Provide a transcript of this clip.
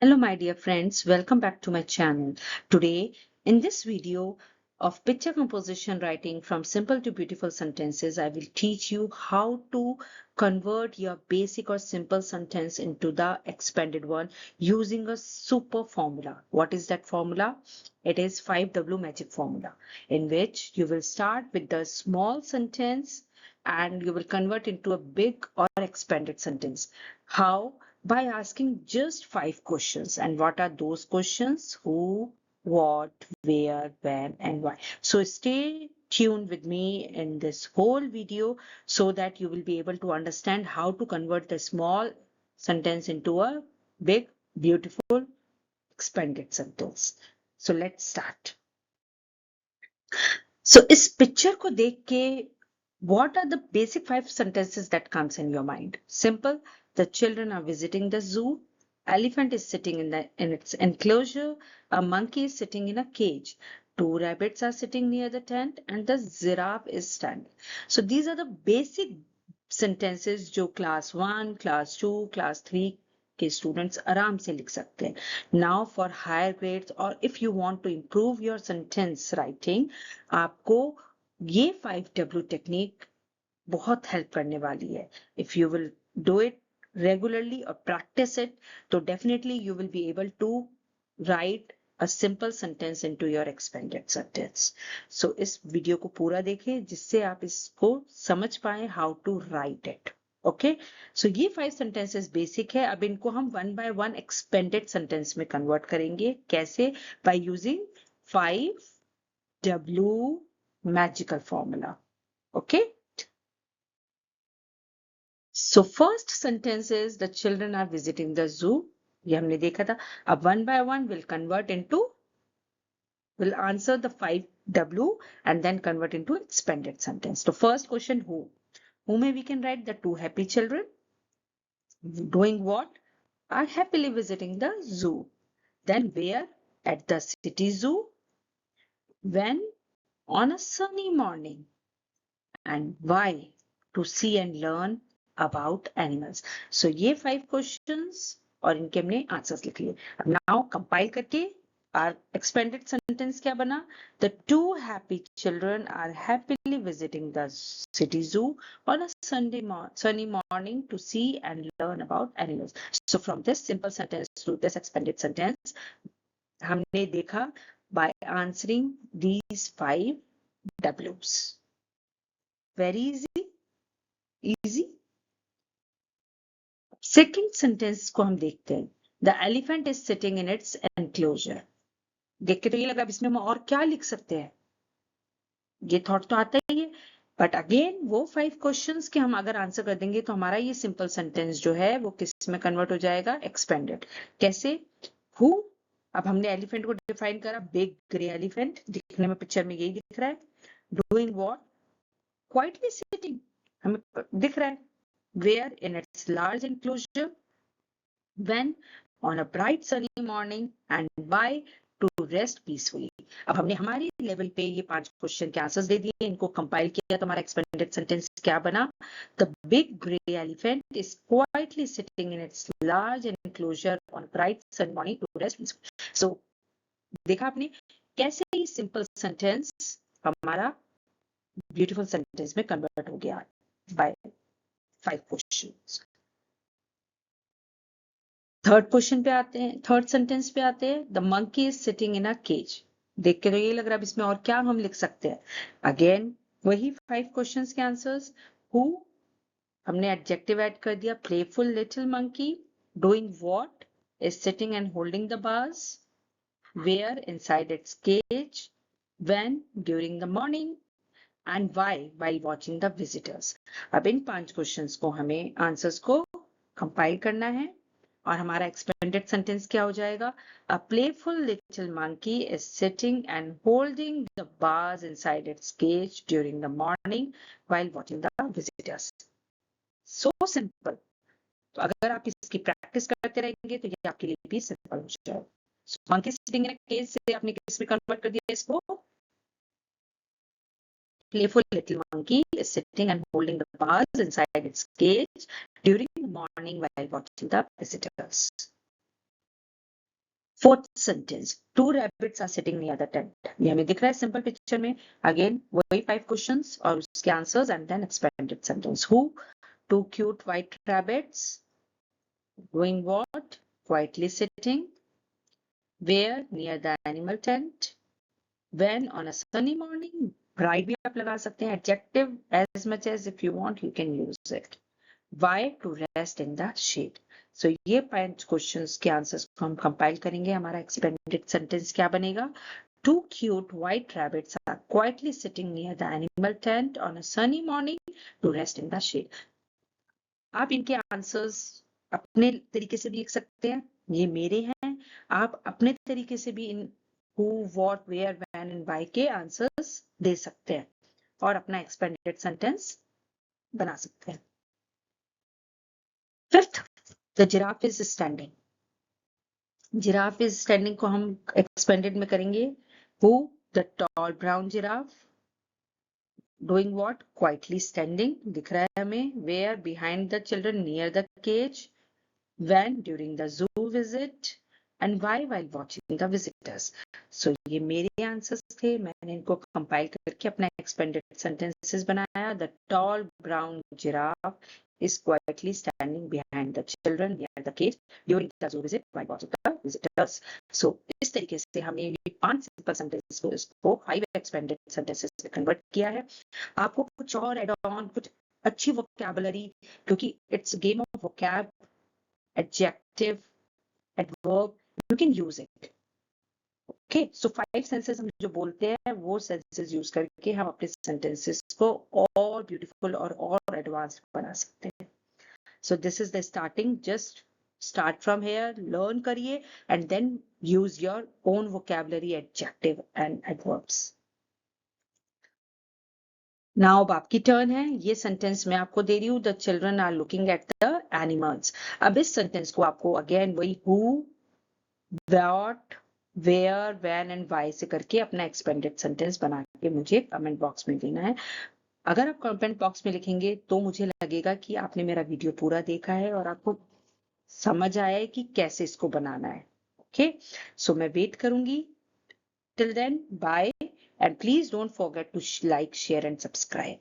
Hello my dear friends, welcome back to my channel. Today in this video of picture composition writing from simple to beautiful sentences, I will teach you how to convert your basic or simple sentence into the expanded one using a super formula. What is that formula? It is 5W magic formula, in which you will start with the small sentence and you will convert into a big or expanded sentence. How? By asking just 5 questions. And what are those questions? Who, what, where, when, and why. So stay tuned with me in this whole video so that you will be able to understand how to convert the small sentence into a big, beautiful, expanded sentence. So let's start. So इस picture को देख के what are the basic 5 sentences that comes in your mind? Simple. The children are visiting the zoo. Elephant is sitting in its enclosure. A monkey is sitting in a cage. 2 rabbits are sitting near the tent and the giraffe is standing. So these are the basic sentences जो class 1, class 2, class 3 के students आराम से लिख सकते हैं. Now for higher grades or if you want to improve your sentence writing, आपको ये 5W technique बहुत हेल्प करने वाली है. If you will do it regularly or practice it, तो definitely you will be able to write a simple sentence into your expanded sentence. So इस video को पूरा देखें जिससे आप इसको समझ पाए how to write it. Okay so ये 5 sentences बेसिक है. अब इनको हम 1 by 1 expanded sentence में कन्वर्ट करेंगे. कैसे? by using 5W magical formula. Okay. So first sentence is the children are visiting the zoo. ये हमने देखा था. अब 1 by 1 will convert into, will answer the 5W and then convert into expanded sentence. So first question, who? Who may we can write the 2 happy children. Doing what? Are happily visiting the zoo. Then where? At the city zoo. When? On a sunny morning. And why? To see and learn about animals. So ये 5 questions और इनके हमने answers लिख लिए. अब now compile करके our expanded sentence क्या बना? The 2 happy children are happily visiting the city zoo on a sunny morning to see and learn about animals. So from this simple sentence to this expanded sentence, हमने देखा by answering these 5 W's. Very easy. Second sentence को हम देखते हैं. The elephant is sitting in its enclosure. देख के तो ये लगा इसमें हम और क्या लिख सकते हैं. ये थॉट तो आता ही है. बट अगेन वो 5 क्वेश्चंस के हम अगर आंसर कर देंगे तो हमारा ये सिंपल सेंटेंस जो है वो किस में कन्वर्ट हो जाएगा? एक्सपेंडेड. कैसे? हु. अब हमने एलिफेंट को डिफाइन करा. Big grey elephant. दिखने में पिक्चर में यही दिख रहा है. Doing what? Quietly sitting. हमें दिख रहा है. Where? In its large enclosure. When? On a bright sunny morning. And why? To rest peacefully. अब हमने हमारी लेवल पे ये 5 क्वेश्चन के आंसर्स दे दिए. इनको कंपाइल किया तो हमारा एक्सपेंडेड सेंटेंस क्या बना? The big grey elephant is quietly sitting in its large enclosure on bright sunny morning to rest peacefully. So देखा आपने कैसे ये सिंपल सेंटेंस हमारा ब्यूटीफुल सेंटेंस में कन्वर्ट हो गया by 5 questions. थर्ड क्वेश्चन पे आते हैं. थर्ड सेंटेंस पे आते हैं. The monkey is sitting in a cage. देख के तो ये लग रहा है इसमें और क्या हम लिख सकते हैं. अगेन वही 5 क्वेश्चंस के आंसर्स. हु. हमने एडजेक्टिव ऐड कर दिया. Playful little monkey. Doing what? Is sitting and holding the bars. Where? Inside its cage. When? During the morning. And why? While watching the visitors. अब इन 5 क्वेश्चंस को हमें आंसर्स को कंपाइल करना है और हमारा एक्सपेंडेड सेंटेंस क्या हो जाएगा? A playful little monkey is sitting and holding the bars inside its cage during the morning while watching the visitors. So simple. तो अगर आप इसकी प्रैक्टिस करते रहेंगे तो ये आपके लिए भी सिंपल हो जाएगा. Monkey sitting in a cage से आपने किस में कन्वर्ट कर दिया इसको? Playful little monkey is sitting and holding the bars inside its cage during the morning while watching the visitors. Fourth sentence, two rabbits are sitting near the tent. ये हमें दिख रहा है सिंपल पिक्चर में. Again वही 5 questions और उसके answers and then expanded sentence. Who? Two cute white rabbits. Doing what? Quietly sitting. Where? Near the animal tent. When? On a sunny morning. Bright भी आप लगा सकते हैं. Adjective as much as if you want you can use it. Why? To rest in the shade. So ये 5 questions के answers को हम compile करेंगे. हमारा एक्सपेंडेड सेंटेंस क्या बनेगा? Two cute white rabbits are quietly sitting near the animal tent on a sunny morning to rest in the shade. आप इनके आंसर्स अपने तरीके से भी लिख सकते हैं. ये मेरे हैं. आप अपने तरीके से भी इन who, what, where, when and why के आंसर्स दे सकते हैं और अपना एक्सपेंडेड सेंटेंस बना सकते हैं. Fifth, the giraffe is standing. Giraffe is standing को हम expanded में करेंगे. Who? The tall brown giraffe. Doing what? Quietly standing. दिख रहा है हमें. Where? Behind the children, near the cage. When? During the zoo visit. And why? While watching the visitors. So ये मेरे आंसर्स थे. मैंने इनको कंपाइल करके अपना एक्सपेंडेड सेंटेंसेस बनाया. The tall brown giraffe is quietly standing behind the children near the cage during the zoo visit while watching the visitors. So इस तरीके से हमने ये 5 सिंपल सेंटेंसेस को इसको 5 एक्सपेंडेड सेंटेंसेस में कन्वर्ट किया है. आपको कुछ और एड ऑन, कुछ अच्छी वोकैबुलरी, क्योंकि it's game of vocab, adjective, adverb, you can use it. Okay, so 5 sentences हम जो बोलते हैं वो sentences यूज करके हम अपने sentences को और beautiful और advanced बना सकते हैं. So this is the starting. Just start from here, learn करिए and then use your own vocabulary, adjective and adverbs. Now अब आपकी टर्न है. ये सेंटेंस मैं आपको दे रही हूँ. The children are looking at the animals. अब इस सेंटेंस को आपको अगेन वही who, what, where, when and why से करके अपना एक्सपेंडेड सेंटेंस बना के मुझे कमेंट बॉक्स में देना है. अगर आप कमेंट बॉक्स में लिखेंगे तो मुझे लगेगा कि आपने मेरा वीडियो पूरा देखा है और आपको समझ आया है कि कैसे इसको बनाना है. ओके, सो मैं वेट करूंगी. Till then bye and please don't forget to like, share and subscribe.